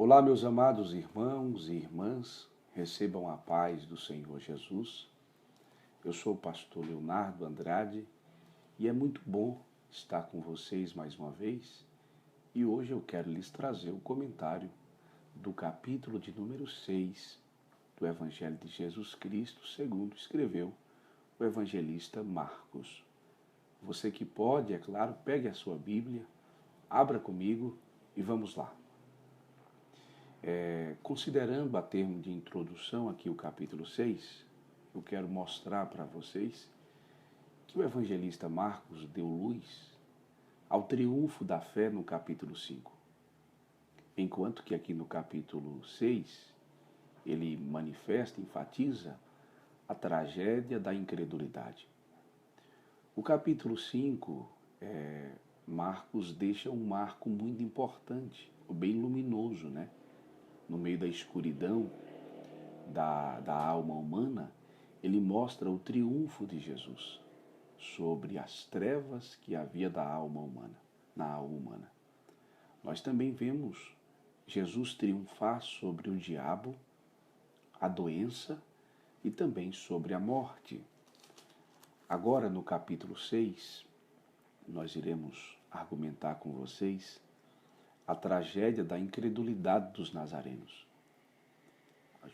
Olá, meus amados irmãos e irmãs, recebam a paz do Senhor Jesus. Eu sou o pastor Leonardo Andrade e é muito bom estar com vocês mais uma vez. E hoje eu quero lhes trazer o comentário do capítulo de número 6 do Evangelho de Jesus Cristo, segundo escreveu o evangelista Marcos. Você que pode, é claro, pegue a sua Bíblia, abra comigo e vamos lá. Considerando a termo de introdução aqui o capítulo 6, eu quero mostrar para vocês que o evangelista Marcos deu luz ao triunfo da fé no capítulo 5, enquanto que aqui no capítulo 6 ele manifesta, enfatiza a tragédia da incredulidade. O capítulo 5, Marcos deixa um marco muito importante, bem luminoso, né? No meio da escuridão da alma humana, ele mostra o triunfo de Jesus sobre as trevas que havia da alma humana, na alma humana. Nós também vemos Jesus triunfar sobre o diabo, a doença e também sobre a morte. Agora, no capítulo 6, nós iremos argumentar com vocês a tragédia da incredulidade dos nazarenos.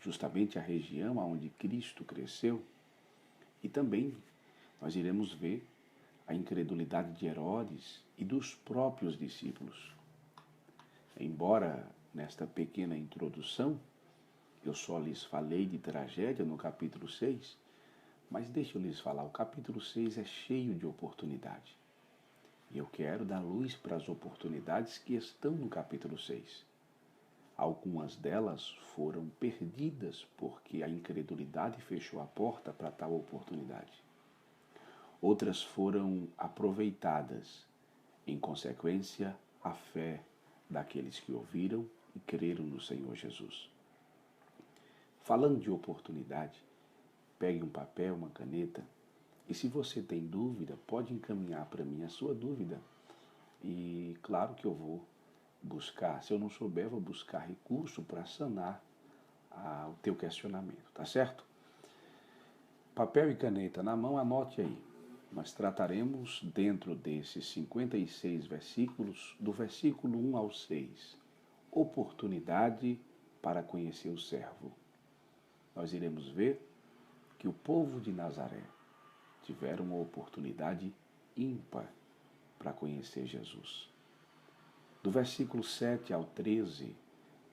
Justamente a região onde Cristo cresceu, e também nós iremos ver a incredulidade de Herodes e dos próprios discípulos. Embora nesta pequena introdução eu só lhes falei de tragédia no capítulo 6, mas deixa eu lhes falar, o capítulo 6 é cheio de oportunidade. E eu quero dar luz para as oportunidades que estão no capítulo 6. Algumas delas foram perdidas porque a incredulidade fechou a porta para tal oportunidade. Outras foram aproveitadas. Em consequência, a fé daqueles que ouviram e creram no Senhor Jesus. Falando de oportunidade, pegue um papel, uma caneta, e se você tem dúvida, pode encaminhar para mim a sua dúvida. E claro que eu vou buscar, se eu não souber, vou buscar recurso para sanar o teu questionamento, tá certo? Papel e caneta na mão, anote aí. Nós trataremos dentro desses 56 versículos, do versículo 1 ao 6, oportunidade para conhecer o servo. Nós iremos ver que o povo de Nazaré tiveram uma oportunidade ímpar para conhecer Jesus. Do versículo 7 ao 13,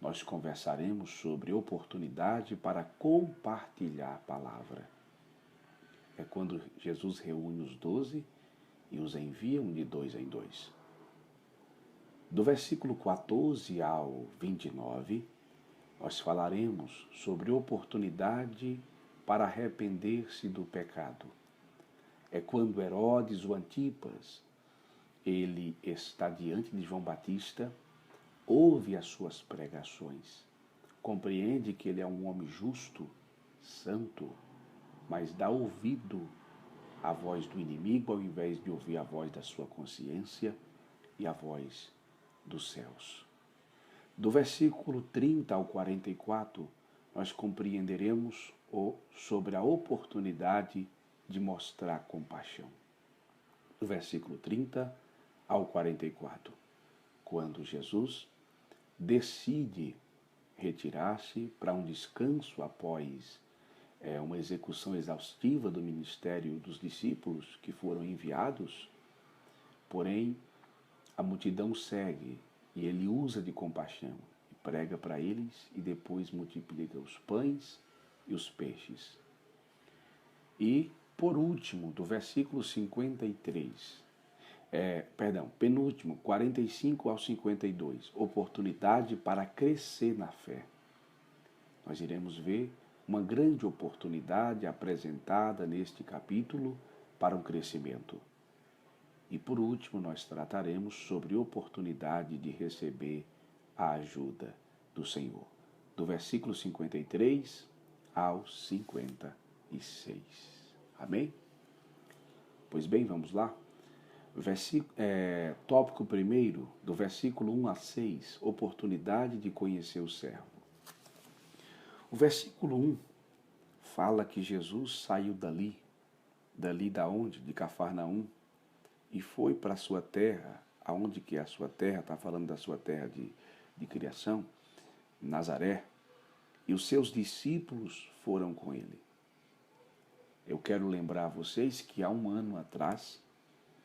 nós conversaremos sobre oportunidade para compartilhar a palavra. É quando Jesus reúne os 12 e os enviam de 2 em 2. Do versículo 14 ao 29, nós falaremos sobre oportunidade para arrepender-se do pecado. É quando Herodes, o Antipas, ele está diante de João Batista, ouve as suas pregações, compreende que ele é um homem justo, santo, mas dá ouvido à voz do inimigo ao invés de ouvir a voz da sua consciência e a voz dos céus. Do versículo 30 ao 44, nós compreenderemos sobre a oportunidade de mostrar compaixão. Do versículo 30 ao 44, quando Jesus decide retirar-se para um descanso após uma execução exaustiva do ministério dos discípulos que foram enviados, porém a multidão segue e ele usa de compaixão, prega para eles e depois multiplica os pães e os peixes. E, por último, do versículo 53, penúltimo, 45 ao 52, oportunidade para crescer na fé. Nós iremos ver uma grande oportunidade apresentada neste capítulo para um crescimento. E por último, nós trataremos sobre oportunidade de receber a ajuda do Senhor, do versículo 53 ao 56. Amém? Pois bem, vamos lá. Tópico primeiro, do versículo 1 a 6, oportunidade de conhecer o servo. O versículo 1 fala que Jesus saiu dali da onde? De Cafarnaum, e foi para a sua terra, aonde que é a sua terra, está falando da sua terra de criação, Nazaré, e os seus discípulos foram com ele. Eu quero lembrar a vocês que há um ano atrás,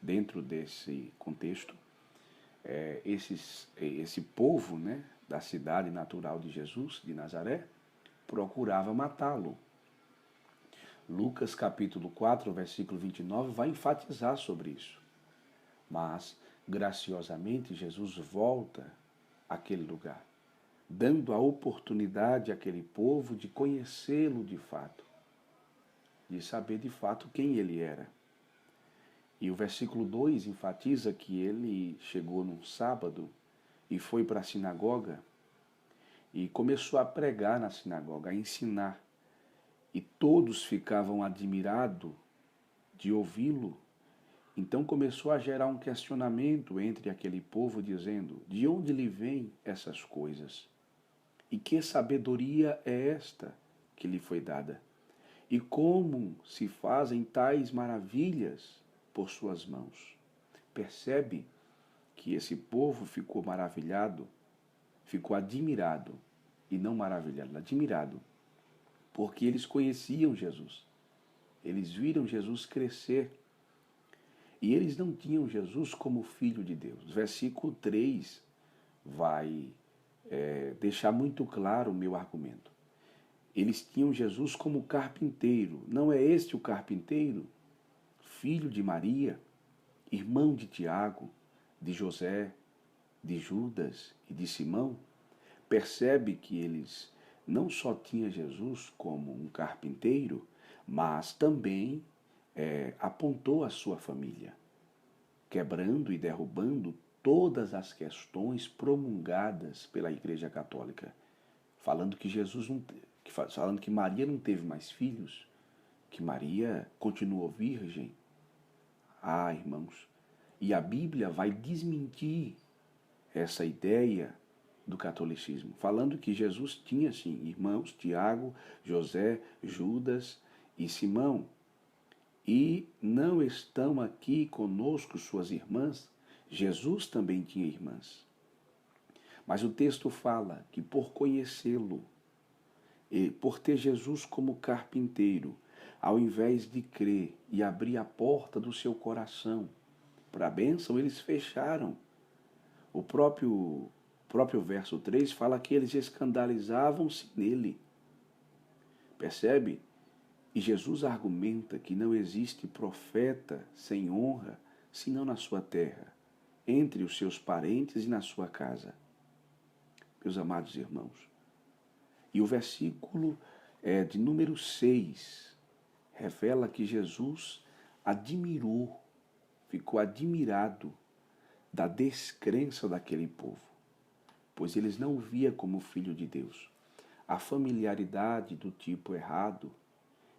dentro desse contexto, esse povo, né, da cidade natural de Jesus, de Nazaré, procurava matá-lo. Lucas capítulo 4, versículo 29, vai enfatizar sobre isso. Mas, graciosamente, Jesus volta àquele lugar, dando a oportunidade àquele povo de conhecê-lo de fato, de saber de fato quem ele era. E o versículo 2 enfatiza que ele chegou num sábado e foi para a sinagoga e começou a pregar na sinagoga, a ensinar. E todos ficavam admirados de ouvi-lo. Então começou a gerar um questionamento entre aquele povo, dizendo: de onde lhe vêm essas coisas? E que sabedoria é esta que lhe foi dada? E como se fazem tais maravilhas por suas mãos? Percebe que esse povo ficou maravilhado, ficou admirado, e não maravilhado, admirado, porque eles conheciam Jesus. Eles viram Jesus crescer. E eles não tinham Jesus como Filho de Deus. Versículo 3 vai deixar muito claro o meu argumento. Eles tinham Jesus como carpinteiro. Não é este o carpinteiro? Filho de Maria, irmão de Tiago, de José, de Judas e de Simão? Percebe que eles não só tinham Jesus como um carpinteiro, mas também apontou a sua família, quebrando e derrubando todas as questões promulgadas pela Igreja Católica, falando que falando que Maria não teve mais filhos, que Maria continuou virgem. Ah, irmãos, e a Bíblia vai desmentir essa ideia do catolicismo, falando que Jesus tinha, sim, irmãos, Tiago, José, Judas e Simão. E não estão aqui conosco suas irmãs? Jesus também tinha irmãs. Mas o texto fala que por conhecê-lo, e por ter Jesus como carpinteiro, ao invés de crer e abrir a porta do seu coração para a bênção, eles fecharam. O próprio verso 3 fala que eles escandalizavam-se nele. Percebe? E Jesus argumenta que não existe profeta sem honra, senão na sua terra, entre os seus parentes e na sua casa. Meus amados irmãos, e o versículo de número 6 revela que Jesus admirou, ficou admirado da descrença daquele povo, pois eles não o via como filho de Deus. A familiaridade do tipo errado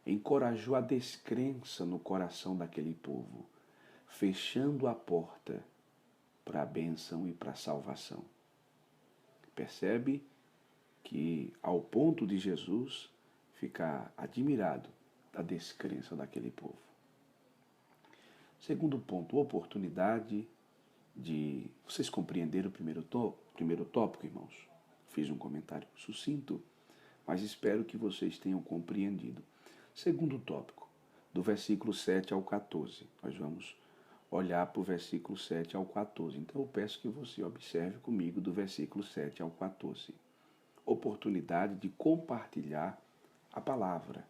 encorajou a descrença no coração daquele povo, fechando a porta para a bênção e para a salvação. Percebe que, ao ponto de Jesus ficar admirado da descrença daquele povo. Segundo ponto, oportunidade de... Vocês compreenderam o primeiro tópico, irmãos? Fiz um comentário sucinto, mas espero que vocês tenham compreendido. Segundo tópico, do versículo 7 ao 14. Nós vamos olhar para o versículo 7 ao 14. Então eu peço que você observe comigo do versículo 7 ao 14. Oportunidade de compartilhar a palavra.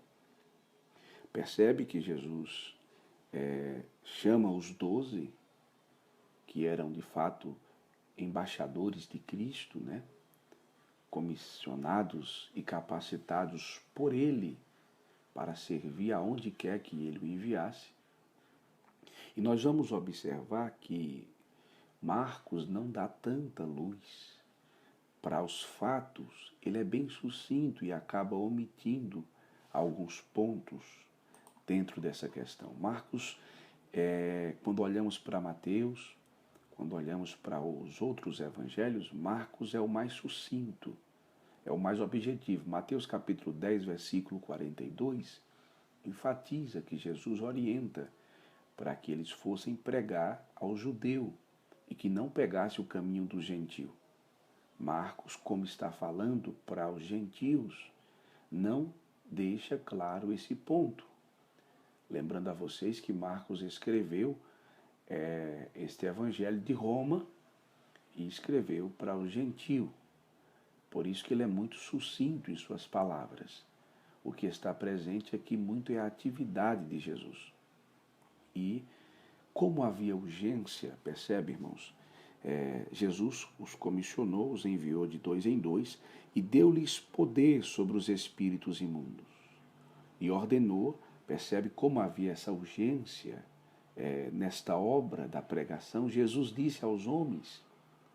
Percebe que Jesus chama os 12, que eram de fato embaixadores de Cristo, né? Comissionados e capacitados por Ele para servir aonde quer que Ele o enviasse. E nós vamos observar que Marcos não dá tanta luz para os fatos, ele é bem sucinto e acaba omitindo alguns pontos dentro dessa questão. Marcos Quando olhamos para Mateus, quando olhamos para os outros evangelhos, Marcos é o mais sucinto, é o mais objetivo. Mateus capítulo 10, versículo 42, enfatiza que Jesus orienta para que eles fossem pregar ao judeu e que não pegasse o caminho do gentio. Marcos, como está falando para os gentios, não deixa claro esse ponto. Lembrando a vocês que Marcos escreveu este evangelho de Roma e escreveu para o gentio. Por isso que ele é muito sucinto em suas palavras. O que está presente aqui muito é a atividade de Jesus. E como havia urgência, percebe, irmãos? Jesus os comissionou, os enviou de 2 em 2 e deu-lhes poder sobre os espíritos imundos. E ordenou, percebe como havia essa urgência nesta obra da pregação. Jesus disse aos homens,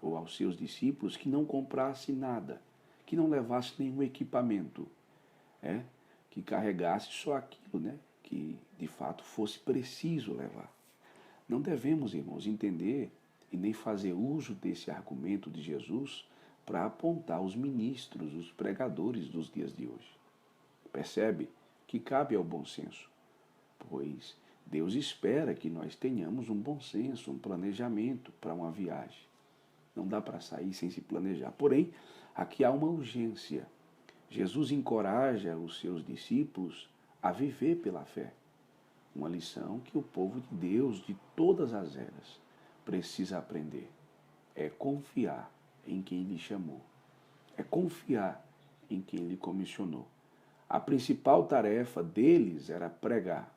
ou aos seus discípulos, que não comprasse nada, que não levasse nenhum equipamento, que carregasse só aquilo, que de fato fosse preciso levar. Não devemos, irmãos, entender e nem fazer uso desse argumento de Jesus para apontar os ministros, os pregadores dos dias de hoje. Percebe que cabe ao bom senso, pois Deus espera que nós tenhamos um bom senso, um planejamento para uma viagem. Não dá para sair sem se planejar. Porém, aqui há uma urgência. Jesus encoraja os seus discípulos a viver pela fé. Uma lição que o povo de Deus, de todas as eras, precisa aprender. É confiar em quem lhe chamou. É confiar em quem lhe comissionou. A principal tarefa deles era pregar.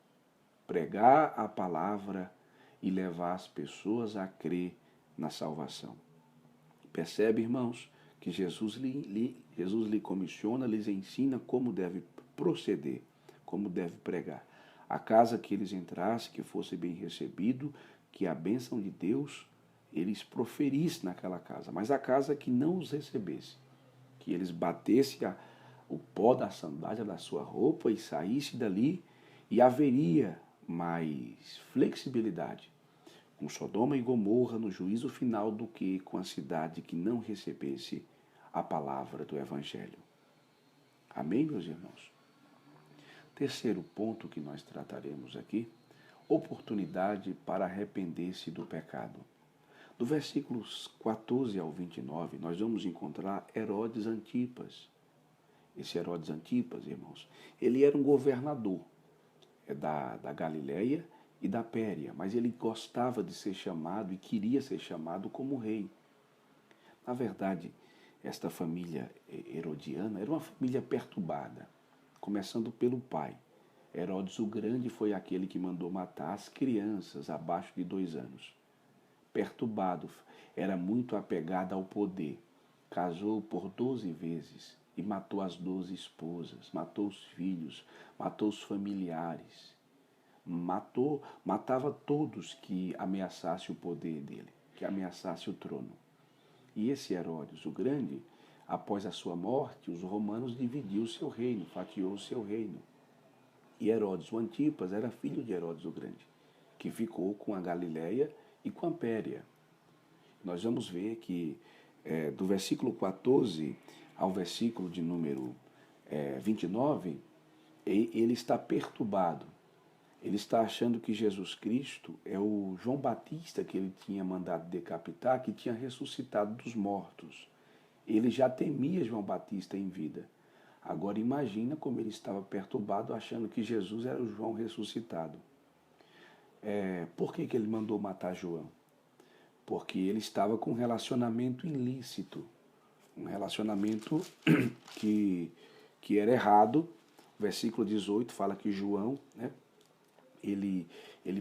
Pregar a palavra e levar as pessoas a crer na salvação. Percebe, irmãos, que Jesus lhe comissiona, lhes ensina como deve proceder, como deve pregar. A casa que eles entrassem, que fosse bem recebido, que a bênção de Deus eles proferissem naquela casa. Mas a casa que não os recebesse, que eles batessem o pó da sandália da sua roupa e saísse dali, e haveria mais flexibilidade com Sodoma e Gomorra no juízo final do que com a cidade que não recebesse a palavra do Evangelho. Amém, meus irmãos? Terceiro ponto que nós trataremos aqui, oportunidade para arrepender-se do pecado. Do versículos 14 ao 29, nós vamos encontrar Herodes Antipas. Esse Herodes Antipas, irmãos, ele era um governador da Galileia e da Pérea, mas ele gostava de ser chamado e queria ser chamado como rei. Na verdade, esta família herodiana era uma família perturbada, começando pelo pai. Herodes o Grande foi aquele que mandou matar as crianças abaixo de 2 anos. Perturbado, era muito apegado ao poder. Casou por 12 vezes e matou as 12 esposas, matou os filhos, matou os familiares. Matava todos que ameaçassem o poder dele, que ameaçasse o trono. E esse Herodes o Grande, após a sua morte, os romanos dividiu o seu reino, fatiou o seu reino. E Herodes o Antipas era filho de Herodes o Grande, que ficou com a Galileia e com a Pérea. Nós vamos ver que do versículo 14 ao versículo de número 29, ele está perturbado. Ele está achando que Jesus Cristo é o João Batista que ele tinha mandado decapitar, que tinha ressuscitado dos mortos. Ele já temia João Batista em vida. Agora imagina como ele estava perturbado, achando que Jesus era o João ressuscitado. Por que ele mandou matar João? Porque ele estava com um relacionamento ilícito, um relacionamento que era errado. O versículo 18 fala que João, ele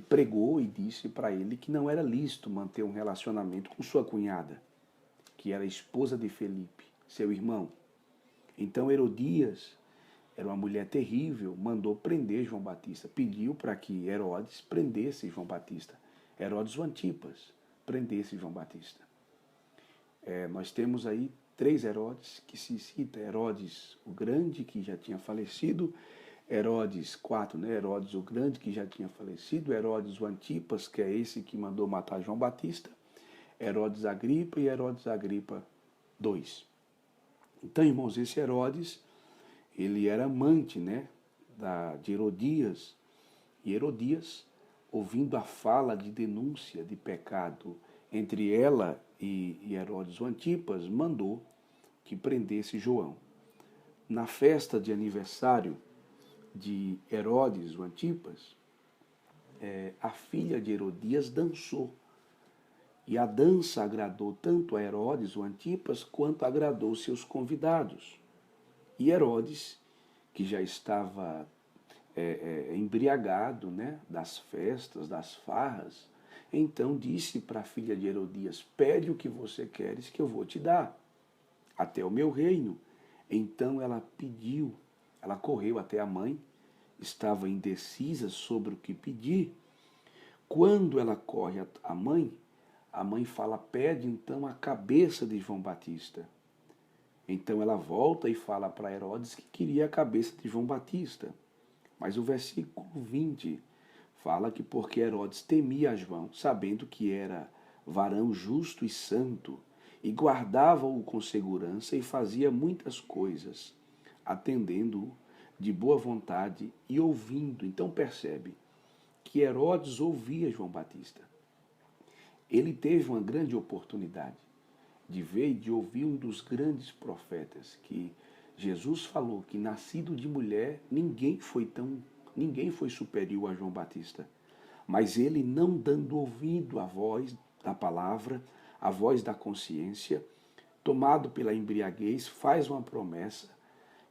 pregou e disse para ele que não era lícito manter um relacionamento com sua cunhada, que era esposa de Felipe, seu irmão. Então Herodias era uma mulher terrível, mandou prender João Batista, pediu para que Herodes prendesse João Batista. Herodes o Antipas prendesse João Batista. Nós temos aí 3 Herodes que se cita: Herodes o Grande, que já tinha falecido, Herodes IV, né? Herodes o Grande, que já tinha falecido, Herodes o Antipas, que é esse que mandou matar João Batista, Herodes Agripa e Herodes Agripa II. Então, irmãos, esse Herodes, ele era amante, né, de Herodias, e Herodias, ouvindo a fala de denúncia de pecado entre ela e Herodes o Antipas, mandou que prendesse João. Na festa de aniversário de Herodes o Antipas, a filha de Herodias dançou. E a dança agradou tanto a Herodes o Antipas quanto agradou seus convidados. E Herodes, que já estava embriagado, né, das festas, das farras, então disse para a filha de Herodias: pede o que você queres que eu vou te dar, até o meu reino. Então ela pediu, ela correu até a mãe, estava indecisa sobre o que pedir. Quando ela corre à mãe, a mãe fala: pede então a cabeça de João Batista. Então ela volta e fala para Herodes que queria a cabeça de João Batista. Mas o versículo 20 fala que porque Herodes temia a João, sabendo que era varão justo e santo, e guardava-o com segurança e fazia muitas coisas, atendendo-o de boa vontade e ouvindo. Então percebe que Herodes ouvia João Batista. Ele teve uma grande oportunidade de ver e de ouvir um dos grandes profetas, que Jesus falou que nascido de mulher ninguém foi superior a João Batista. Mas ele, não dando ouvido à voz da palavra, à voz da consciência, tomado pela embriaguez, faz uma promessa.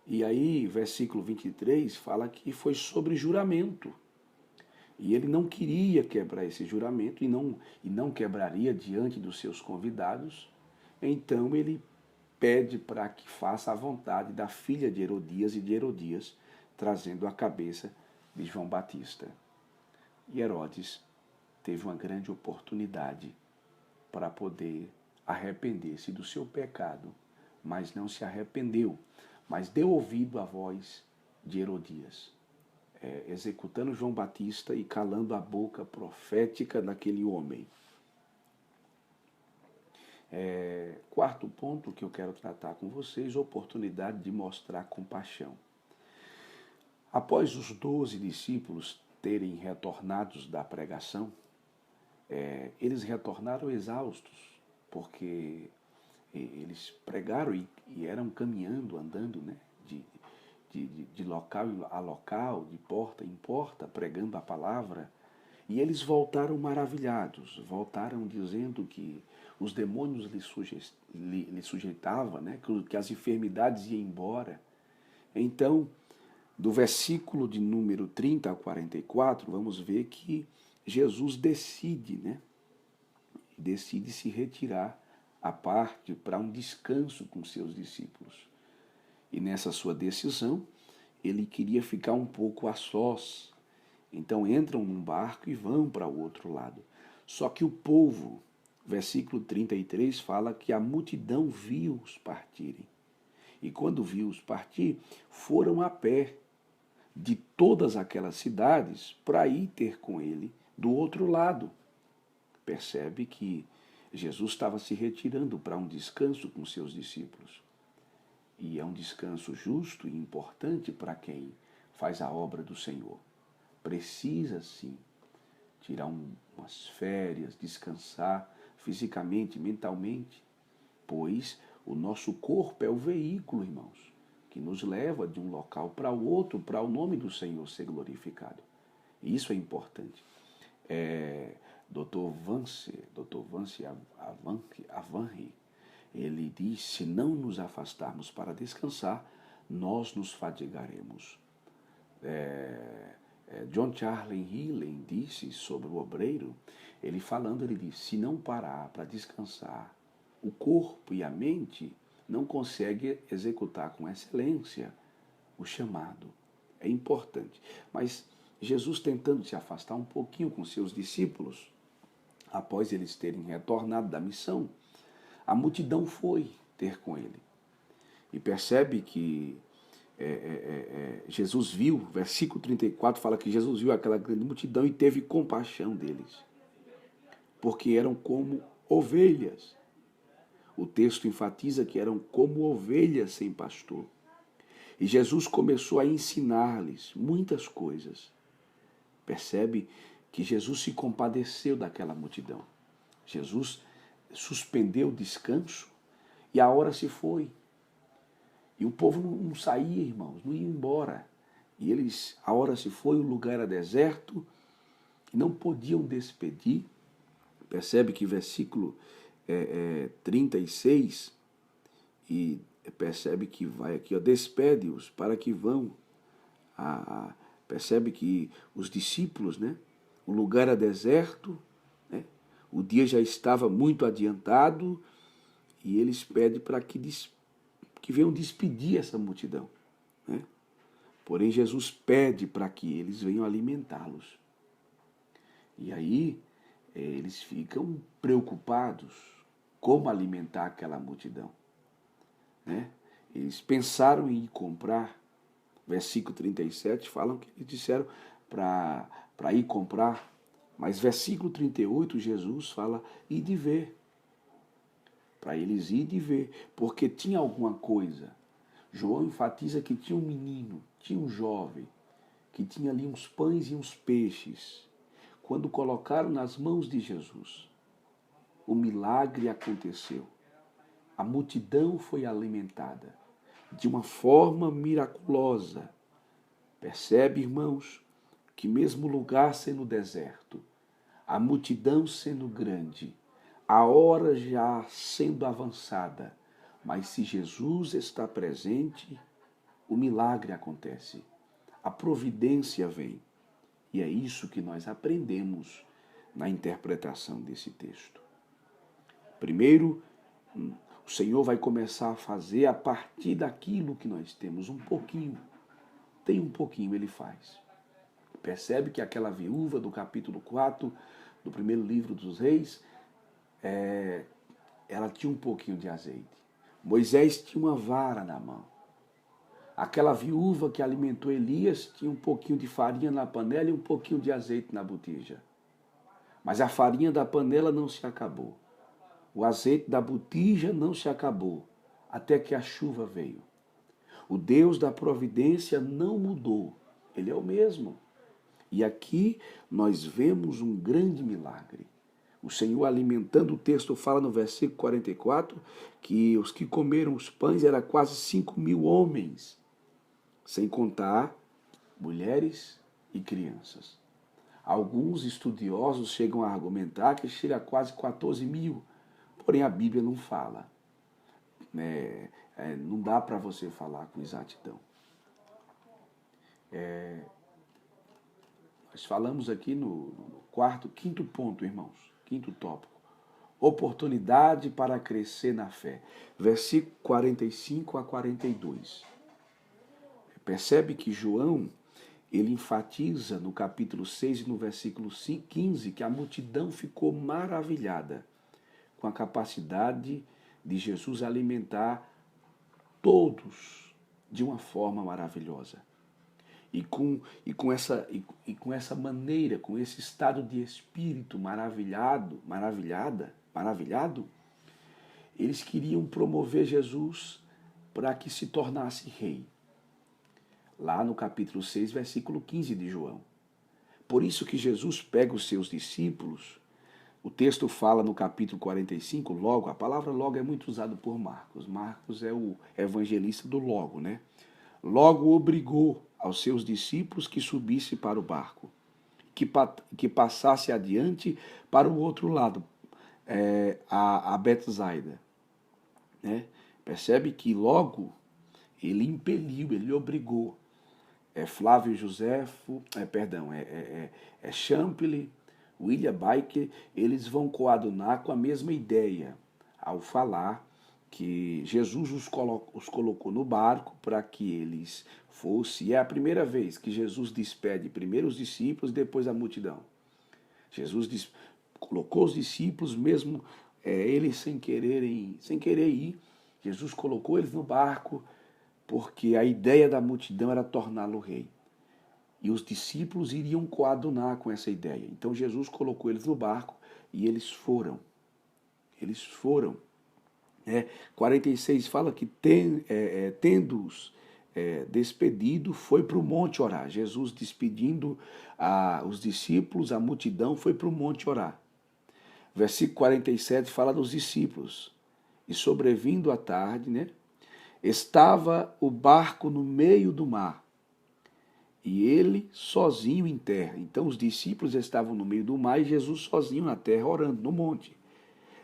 E aí, versículo 23 fala que foi sobre juramento. E ele não queria quebrar esse juramento e não quebraria diante dos seus convidados. Então ele pede para que faça a vontade da filha de Herodias e de Herodias, trazendo a cabeça de João Batista. E Herodes teve uma grande oportunidade para poder arrepender-se do seu pecado, mas não se arrependeu, mas deu ouvido à voz de Herodias, executando João Batista e calando a boca profética daquele homem. Quarto ponto que eu quero tratar com vocês: oportunidade de mostrar compaixão. Após os 12 discípulos terem retornados da pregação, eles retornaram exaustos, porque eles pregaram e eram caminhando, andando, né, de local a local, de porta em porta, pregando a palavra. E eles voltaram maravilhados, voltaram dizendo que os demônios lhe sujeitavam, né? Que as enfermidades iam embora. Então, do versículo de número 30 a 44, vamos ver que Jesus decide, né? Decide se retirar à parte para um descanso com seus discípulos. E nessa sua decisão, ele queria ficar um pouco a sós. Então entram num barco e vão para o outro lado. Só que o povo, versículo 33, fala que a multidão viu-os partirem. E quando viu-os partir, foram a pé de todas aquelas cidades para ir ter com ele do outro lado. Percebe que Jesus estava se retirando para um descanso com seus discípulos. E é um descanso justo e importante para quem faz a obra do Senhor. Precisa, sim, tirar umas férias, descansar fisicamente, mentalmente, pois o nosso corpo é o veículo, irmãos, que nos leva de um local para o outro, para o nome do Senhor ser glorificado. Isso é importante. Dr. Vance Avanri, ele diz: se não nos afastarmos para descansar, nós nos fadigaremos. John Charles Hillen disse sobre o obreiro, ele disse: se não parar para descansar, o corpo e a mente não conseguem executar com excelência o chamado. É importante. Mas Jesus, tentando se afastar um pouquinho com seus discípulos, após eles terem retornado da missão, a multidão foi ter com ele. E percebe que Jesus viu, versículo 34 fala que Jesus viu aquela grande multidão e teve compaixão deles, porque eram como ovelhas. O texto enfatiza que eram como ovelhas sem pastor. E Jesus começou a ensinar-lhes muitas coisas. Percebe que Jesus se compadeceu daquela multidão. Jesus suspendeu o descanso e a hora se foi. E o povo não saía, irmãos, não ia embora. E a hora se foi, o lugar era deserto, e não podiam despedir. Percebe que versículo 36, e percebe que vai aqui, ó, despede-os para que vão. Percebe que os discípulos, né? O lugar era deserto, né? O dia já estava muito adiantado, e eles pedem para que venham despedir essa multidão, né? Porém, Jesus pede para que eles venham alimentá-los. E aí, eles ficam preocupados como alimentar aquela multidão, né? Eles pensaram em ir comprar. Versículo 37 falam que eles disseram para ir comprar. Mas versículo 38, Jesus fala ir de ver. Para eles ir de ver, porque tinha alguma coisa. João enfatiza que tinha um menino, tinha um jovem, que tinha ali uns pães e uns peixes. Quando colocaram nas mãos de Jesus, o milagre aconteceu. A multidão foi alimentada de uma forma miraculosa. Percebe, irmãos, que mesmo o lugar sendo deserto, a multidão sendo grande, a hora já sendo avançada, mas se Jesus está presente, o milagre acontece, a providência vem. E é isso que nós aprendemos na interpretação desse texto. Primeiro, o Senhor vai começar a fazer a partir daquilo que nós temos, um pouquinho. Tem um pouquinho, ele faz. Percebe que aquela viúva do capítulo 4, do primeiro livro dos reis, ela tinha um pouquinho de azeite. Moisés tinha uma vara na mão. Aquela viúva que alimentou Elias tinha um pouquinho de farinha na panela e um pouquinho de azeite na botija. Mas a farinha da panela não se acabou. O azeite da botija não se acabou, até que a chuva veio. O Deus da providência não mudou. Ele é o mesmo. E aqui nós vemos um grande milagre. O Senhor alimentando, o texto fala no versículo 44, que os que comeram os pães eram quase 5.000 homens, sem contar mulheres e crianças. Alguns estudiosos chegam a argumentar que chega a quase 14.000, porém a Bíblia não fala. Não dá para você falar com exatidão. Nós falamos aqui no quinto ponto, irmãos. Quinto tópico. Oportunidade para crescer na fé. Versículo 45 a 42. Percebe que João, ele enfatiza no capítulo 6 e no versículo 15 que a multidão ficou maravilhada com a capacidade de Jesus alimentar todos de uma forma maravilhosa. E com essa maneira, com esse estado de espírito maravilhado, eles queriam promover Jesus para que se tornasse rei. Lá no capítulo 6, versículo 15 de João. Por isso que Jesus pega os seus discípulos, o texto fala no capítulo 45, logo, a palavra logo é muito usada por Marcos. Marcos é o evangelista do logo, né? Logo obrigou aos seus discípulos que subisse para o barco, que passasse adiante para o outro lado, a Betsaida. Né? Percebe que logo ele impeliu, ele obrigou. Flávio Joséfo, Champlin, William Baker, eles vão coadunar com a mesma ideia ao falar que Jesus os colocou no barco para que eles fossem. É a primeira vez que Jesus despede primeiro os discípulos e depois a multidão. Jesus colocou os discípulos, mesmo eles sem querer ir. Jesus colocou eles no barco porque a ideia da multidão era torná-lo rei. E os discípulos iriam coadunar com essa ideia. Então Jesus colocou eles no barco e eles foram. Eles foram. 46 fala que tendo-os despedido, foi para o monte orar. Jesus despedindo os discípulos, a multidão, foi para o monte orar. Versículo 47 fala dos discípulos. E sobrevindo a tarde, estava o barco no meio do mar, e ele sozinho em terra. Então os discípulos estavam no meio do mar e Jesus sozinho na terra, orando no monte.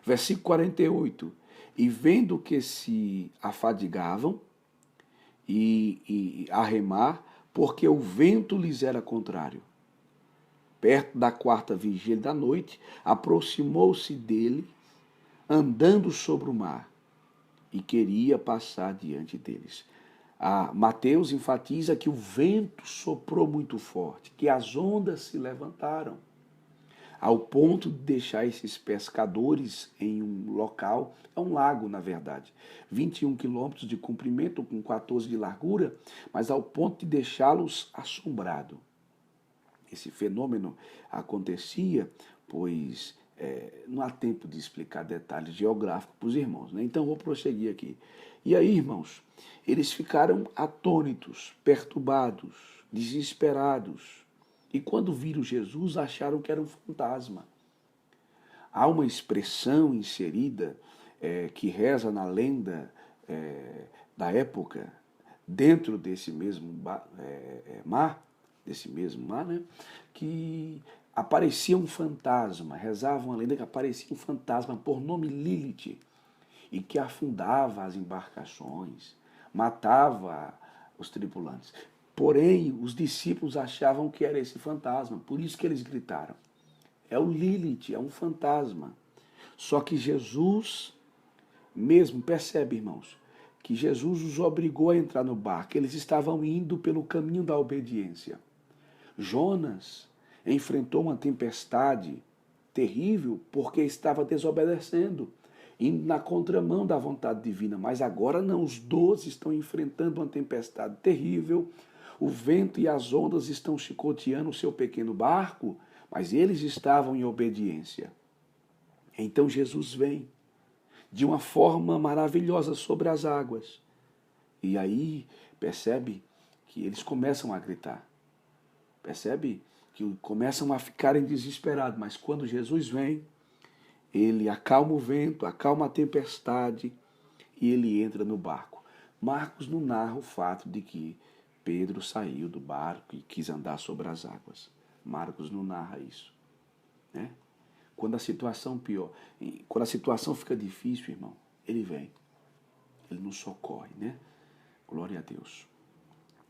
Versículo 48. E vendo que se afadigavam e a remar, porque o vento lhes era contrário. Perto da quarta vigília da noite, aproximou-se dele, andando sobre o mar, e queria passar diante deles. Mateus enfatiza que o vento soprou muito forte, que as ondas se levantaram, ao ponto de deixar esses pescadores em um local, é um lago na verdade, 21 quilômetros de comprimento com 14 de largura, mas ao ponto de deixá-los assombrados. Esse fenômeno acontecia, pois não há tempo de explicar detalhes geográficos para os irmãos, né? Então vou prosseguir aqui. E aí, irmãos, eles ficaram atônitos, perturbados, desesperados. E quando viram Jesus, acharam que era um fantasma. Há uma expressão inserida que reza na lenda da época, dentro desse mesmo mar, né, que aparecia um fantasma, rezavam a lenda que aparecia um fantasma por nome Lilith, e que afundava as embarcações, matava os tripulantes. Porém, os discípulos achavam que era esse fantasma, por isso que eles gritaram. É o Lilith, é um fantasma. Só que Jesus mesmo, percebe, irmãos, que Jesus os obrigou a entrar no barco. Eles estavam indo pelo caminho da obediência. Jonas enfrentou uma tempestade terrível porque estava desobedecendo, indo na contramão da vontade divina. Mas agora não, os 12 estão enfrentando uma tempestade terrível. O vento e as ondas estão chicoteando o seu pequeno barco, mas eles estavam em obediência. Então Jesus vem de uma forma maravilhosa sobre as águas. E aí, percebe que eles começam a gritar. Percebe que começam a ficarem desesperados. Mas quando Jesus vem, ele acalma o vento, acalma a tempestade e ele entra no barco. Marcos não narra o fato de que Pedro saiu do barco e quis andar sobre as águas. Marcos não narra isso, né? Quando a situação quando a situação fica difícil, irmão, ele vem. Ele nos socorre, né? Glória a Deus.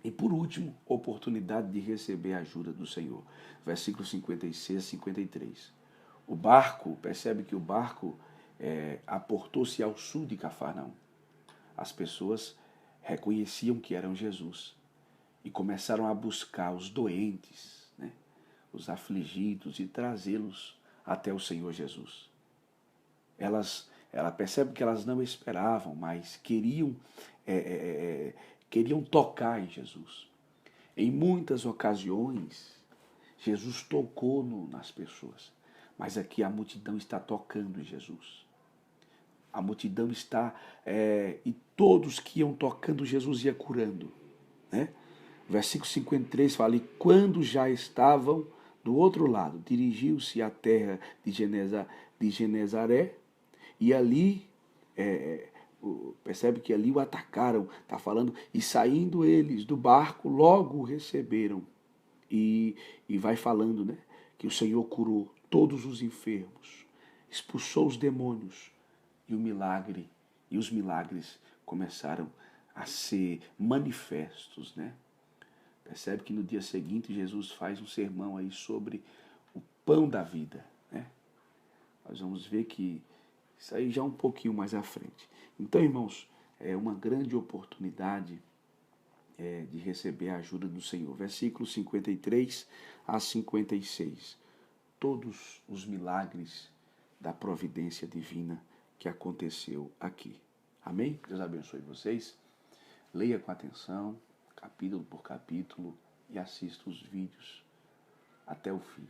E por último, oportunidade de receber a ajuda do Senhor. Versículos 56 a 53. O barco, percebe que o barco aportou-se ao sul de Cafarnaum. As pessoas reconheciam que eram Jesus e começaram a buscar os doentes, né? Os afligidos e trazê-los até o Senhor Jesus. Ela percebe que elas não esperavam, mas queriam tocar em Jesus. Em muitas ocasiões, Jesus tocou nas pessoas, mas aqui a multidão está tocando em Jesus. A multidão está, e todos que iam tocando, Jesus ia curando, né? Versículo 53 fala, e quando já estavam do outro lado, dirigiu-se à terra de Genezaré, e ali, percebe que ali o atacaram, está falando, e saindo eles do barco, logo o receberam. E vai falando, né, que o Senhor curou todos os enfermos, expulsou os demônios, e os milagres começaram a ser manifestos, né? Percebe que no dia seguinte Jesus faz um sermão aí sobre o pão da vida, né? Nós vamos ver que isso aí já é um pouquinho mais à frente. Então, irmãos, é uma grande oportunidade de receber a ajuda do Senhor. Versículos 53 a 56. Todos os milagres da providência divina que aconteceu aqui. Amém? Deus abençoe vocês. Leia com atenção, capítulo por capítulo, e assista os vídeos até o fim.